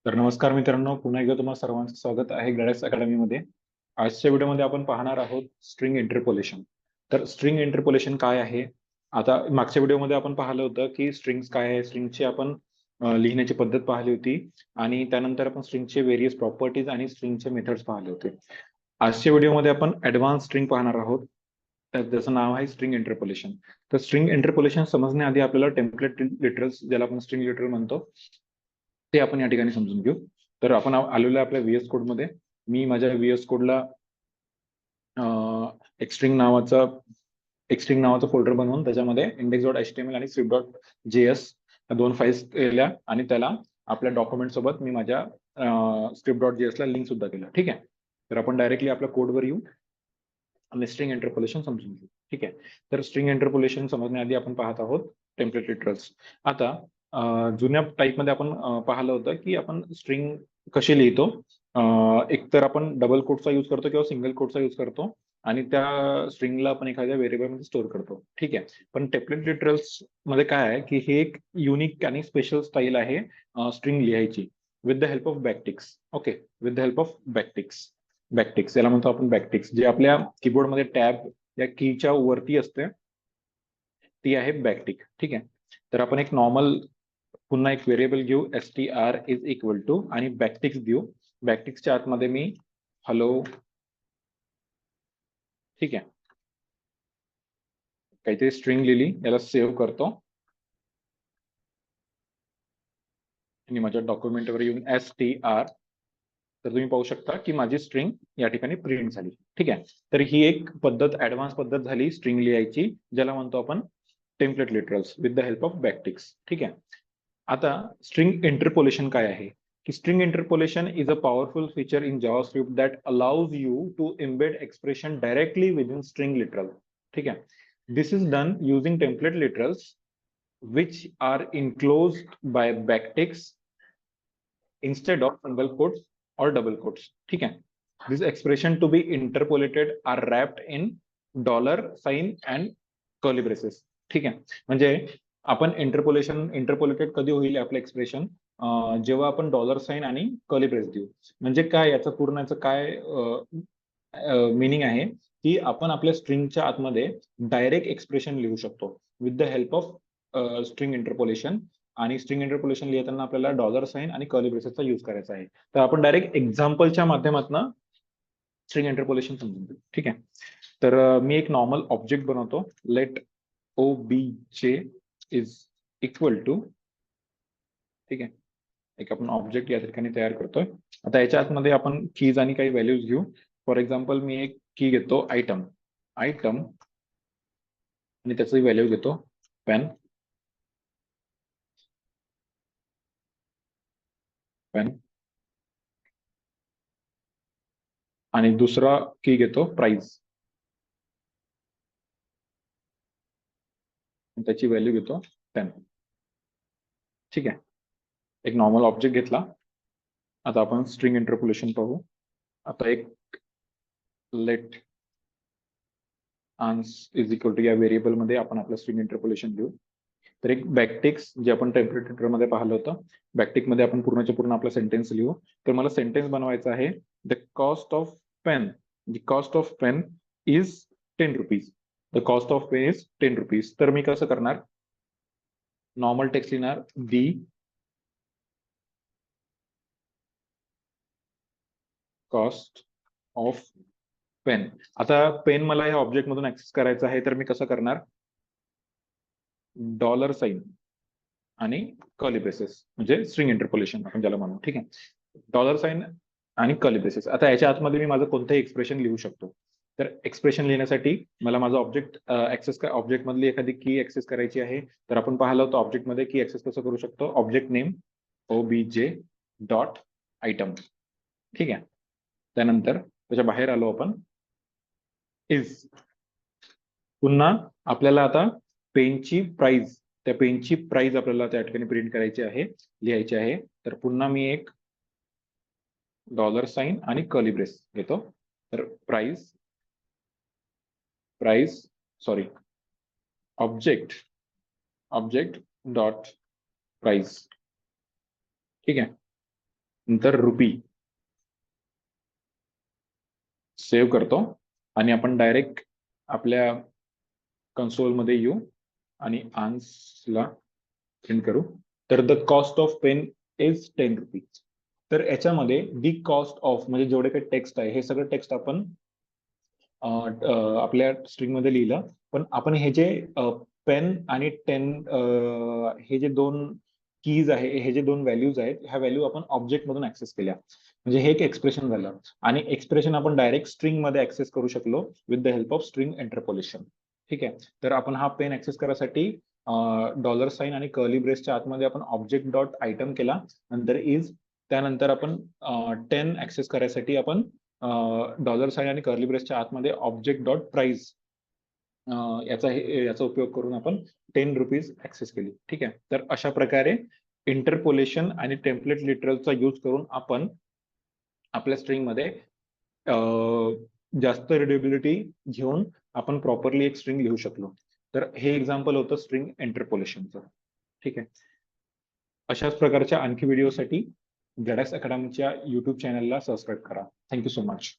तर नमस्कार मित्रांनो, पुन्हा एकदा तुम्हाला सर्वांचं स्वागत आहे ग्रॅडेक्स अकॅडमीमध्ये. आजच्या व्हिडिओमध्ये आपण पाहणार आहोत स्ट्रिंग इंटरपोलेशन. तर स्ट्रिंग इंटरपोलेशन काय आहे? आता मागच्या व्हिडिओमध्ये आपण पाहिलं होतं की स्ट्रिंग्स काय आहे, स्ट्रिंगची आपण लिहिण्याची पद्धत पाहिली होती आणि त्यानंतर आपण स्ट्रिंगचे व्हेरियस प्रॉपर्टीज आणि स्ट्रिंगचे मेथड्स पाहिले होते. आजच्या व्हिडिओमध्ये आपण ऍडव्हान्स स्ट्रिंग पाहणार आहोत. त्याचं नाव आहे स्ट्रिंग इंटरपोलेशन. तर स्ट्रिंग इंटरपोलेशन समजण्याआधी आपल्याला टेम्पलेट लिटरल्स, ज्याला आपण स्ट्रिंग लिटरल म्हणतो, ते आपण या ठिकाणी समजून घेऊ. तर आपण आलेलो आहे आपल्या व्हीएस कोड मध्ये. मी माझ्या व्हीएस कोडला एक्स्ट्रिंग नावाचा फोल्डर बनवून त्याच्यामध्ये index.html आणि script.js या दोन फाईल्स केल्या आणि त्याला आपल्या डॉक्युमेंट सोबत मी माझ्या script.js ला लिंक सुद्धा केलं. ठीक आहे. तर आपण डायरेक्टली आपल्या कोडवर येऊ आणि स्ट्रिंग इंटरपोलेशन समजून घेऊ. ठीक आहे. तर स्ट्रिंग इंटरपोलेशन समजण्याआधी आपण पाहत आहोत टेम्पलेट लिटरल्स. आता जुन्या टाईपमध्ये आपण पाहिलं होतं की आपण स्ट्रिंग कशी लिहितो. एक तर आपण डबल कोटचा यूज करतो किंवा सिंगल कोटचा यूज करतो आणि त्या स्ट्रिंगला आपण एखाद्या व्हेरिएबल मध्ये स्टोअर करतो. ठीक आहे. पण टेम्पलेट लिटरल्स मध्ये काय आहे की हे एक युनिक आणि स्पेशल स्टाईल आहे स्ट्रिंग लिहायची with the help of backticks. Okay, with the help of backticks याला म्हणतो आपण बॅकटिक्स, जे आपल्या कीबोर्डमध्ये टॅब या कीच्या वरती असते, ती आहे बॅकटिक. ठीक आहे. तर आपण एक नॉर्मल पुन्हा एक व्हेरिएबल घेऊ, str इज इक्वल टू आणि बॅकटिक्स देऊ. बॅकटिक्सच्या आतमध्ये मी हॅलो, ठीक आहे, काहीतरी स्ट्रिंग लिहिली, याला सेव्ह करतो आणि माझ्या डॉक्युमेंटवर येऊन str, तर तुम्ही पाहू शकता की माझी स्ट्रिंग या ठिकाणी प्रिंट झाली. ठीक आहे. तर ही एक पद्धत, ऍडव्हान्स पद्धत झाली स्ट्रिंग लिहायची, ज्याला म्हणतो आपण template literals with the help of backticks. ठीक आहे. आता स्ट्रिंग इंटरपोलेशन काय आहे? की string interpolation is a powerful feature in JavaScript that allows you to embed expression directly within string literal. ठीक आहे. This is done using template literals which are enclosed by backticks instead of single quotes or double quotes. ठीक आहे. This expression to be interpolated are wrapped in dollar sign and curly braces. ठीक आहे. म्हणजे आपण interpolated कधी होईल आपलं expression? जेव्हा आपण डॉलर साइन आणि कर्ली ब्रेस देऊ. म्हणजे काय याचं पूर्ण याचं काय मिनिंग आहे की आपण आपल्या स्ट्रिंगच्या आतमध्ये डायरेक्ट एक्सप्रेशन लिहू शकतो with the help of string interpolation. आणि स्ट्रिंग इंटरपोलेशन लिहिताना आपल्याला डॉलर साइन आणि कर्ली ब्रेसेसचा यूज करायचा आहे. तर आपण डायरेक्ट एक्झाम्पलच्या माध्यमातून स्ट्रिंग इंटरपोलेशन समजून घेऊ. ठीक आहे. तर मी एक नॉर्मल ऑब्जेक्ट बनवतो. Let obj is equal to, ठीक आहे, एक आपण ऑब्जेक्ट या ठिकाणी तयार करतोय. आता याच्या आतमध्ये आपण कीज आणि काही व्हॅल्यूज घेऊ. फॉर एक्झाम्पल मी एक की घेतो आयटम आयटम आणि त्याची व्हॅल्यू घेतो पेन पेन आणि दुसरा की घेतो प्राइस, त्याची व्हॅल्यू घेतो 10. ठीक आहे. एक नॉर्मल ऑब्जेक्ट घेतला. आता आपण स्ट्रिंग इंटरपोलेशन पाहू. आता एक लेट आन्स इज इक्वल टू या व्हेरिएबल मध्ये आपण आपलं स्ट्रिंग इंटरपोलेशन देऊ. तर एक बॅकटिक्स, जे आपण टेम्पलेट मध्ये पाहिलं होतं, बॅकटिक मध्ये आपण पूर्णच्या पूर्ण आपला सेंटेन्स लिहू. तर मला सेंटेन्स बनवायचा आहे, the cost of pen, the cost of pen is 10 rupees. The cost of pen is 10 rupees. तर मी कसं करणार? नॉर्मल टेक्स्ट लिहिणार, दी कॉस्ट ऑफ पेन. आता पेन मला या ऑब्जेक्ट मधून ऍक्सेस करायचं आहे, तर मी कसं करणार? डॉलर साइन आणि कर्ली ब्रेसेस, म्हणजे स्ट्रिंग इंटरपोलेशन आपण ज्याला म्हणू. ठीक आहे. डॉलर साइन आणि कर्ली ब्रेसेस. आता याच्या आतमध्ये मी माझं कोणतंही एक्सप्रेशन लिहू शकतो. तर एक्सप्रेशन लिहिण्यासाठी मला माझं ऑब्जेक्ट मधली एखादी की ऍक्सेस करायची आहे. तर आपण पाहिलं होतं ऑब्जेक्ट मध्ये की ऍक्सेस कसं करू शकतो? Object name obj dot item. ठीक आहे. त्यानंतर त्याच्या बाहेर आलो आपण, इज. पुन्हा आपल्याला आता पेनची प्राइस, त्या पेनची प्राइस आपल्याला त्या ठिकाणी प्रिंट करायची आहे, लिहायची आहे. तर पुन्हा मी एक डॉलर साइन आणि कर्ली ब्रेस घेतो. तर price price sorry object object dot price. ठीक आहे. नंतर रुपी सेव्ह करतो आणि आपण डायरेक्ट आपल्या कन्सोल मध्ये येऊ आणि आन्सला प्रिंट करू. तर the cost of pen is 10 rupees. तर याच्यामध्ये दी कॉस्ट ऑफ म्हणजे जेवढे काही टेक्स्ट आहे हे सगळं टेक्स्ट आपण आपल्या स्ट्रिंग मध्ये लिहिलं. पण आपण हे जे पेन आणि 10 हे जे दोन कीज आहे, हे जे दोन व्हॅल्यूज आहेत, ह्या व्हॅल्यू आपण ऑब्जेक्ट मधून ऍक्सेस केल्या. म्हणजे हे एक एक्सप्रेशन झालं आणि एक्सप्रेशन आपण डायरेक्ट स्ट्रिंग मध्ये ऍक्सेस करू शकलो with the help of string interpolation. ठीक आहे. तर आपण हा पेन ऍक्सेस करायसाठी $साइन आणि कर्ली ब्रेसच्या आतमध्ये आपण ऑब्जेक्ट डॉट आयटम केला, नंतर इज, त्यानंतर आपण 10 ऍक्सेस करायसाठी आपण $साइन आणि कर्ली ब्रेसच्या आतमध्ये ऑब्जेक्ट डॉट प्राइस याचा उपयोग करून आपण 10 रुपीज ऍक्सेस केली. ठीक आहे. तर अशा प्रकारे इंटरपोलेशन आणि टेम्पलेट लिटरलचा यूज करून आपण आपल्या स्ट्रिंग मध्ये जास्त रिडेबिलिटी घेऊन आपण प्रॉपरली एक स्ट्रिंग लिहू शकलो. तर हे एक्झाम्पल होतं स्ट्रिंग इंटरपोलेशनचं. ठीक आहे. अशाच प्रकारच्या आणखी व्हिडिओसाठी झेडएक्स अकॅडमीच्या युट्यूब चॅनलला सबस्क्राईब करा. Thank you so much.